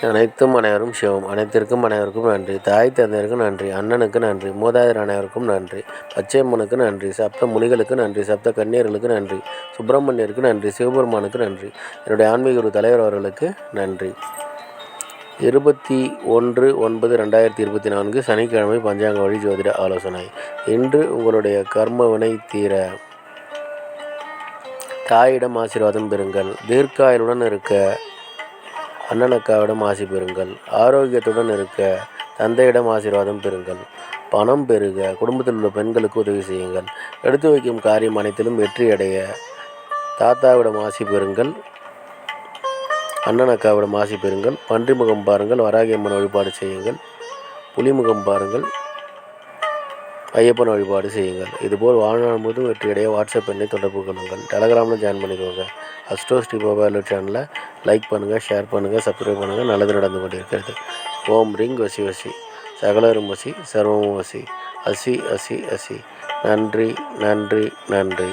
அனைத்தும் அனைவரும் சிவம். அனைத்திற்கும் அனைவருக்கும் நன்றி. தாய் தந்தையருக்கு நன்றி. அண்ணனுக்கு நன்றி. மூதாதையர் அனைவருக்கும் நன்றி. பச்சையம்மனுக்கு நன்றி. சப்த முனிகளுக்கு நன்றி. சப்த கன்னியர்களுக்கு நன்றி. சுப்பிரமணியருக்கு நன்றி. சிவபெருமானுக்கு நன்றி. என்னுடைய ஆன்மீக குரு தலைவர் அவர்களுக்கு நன்றி. 21/9/2024 சனிக்கிழமை பஞ்சாங்க வழி ஜோதிட ஆலோசனை. இன்று உங்களுடைய கர்ம வினை தீர தாயிடம் ஆசீர்வாதம் பெறுங்கள். தீர்க்காயுடன் இருக்க அண்ணன் அக்காவிடம் ஆசி பெறுங்கள். ஆரோக்கியத்துடன் இருக்க தந்தையிடம் ஆசீர்வாதம் பெறுங்கள். பணம் பெருக குடும்பத்தில் உள்ள பெண்களுக்கு உதவி செய்யுங்கள். எடுத்து வைக்கும் காரியம் அனைத்திலும் வெற்றி அடைய தாத்தாவிடம் ஆசி பெறுங்கள். அண்ணன் அக்காவிடம் ஆசி பெறுங்கள். பன்றி முகம் பாருங்கள், வராகியம்மன் வழிபாடு செய்யுங்கள். புலிமுகம் பாருங்கள், ஐயப்பன் வழிபாடு செய்யுங்கள். இதுபோல் வாழ்நாள் முழுவதும் வெற்றியடைய வாட்ஸ்அப் எண்ணை தொடர்பு கொள்ளுங்கள். டெலகிராமில் ஜாயின் பண்ணிக்கோங்க. அஸ்ட்ரோ ஸ்ரீ மொபைல் சேனலை லைக் பண்ணுங்கள், ஷேர் பண்ணுங்கள், சப்ஸ்கிரைப் பண்ணுங்கள். நல்லது நடந்து கொண்டிருக்கிறது. ஓம் ரிங் வசி வசி, சகலரும் வசி, சர்வமும் வசி, அசி அசி அசி. நன்றி நன்றி நன்றி.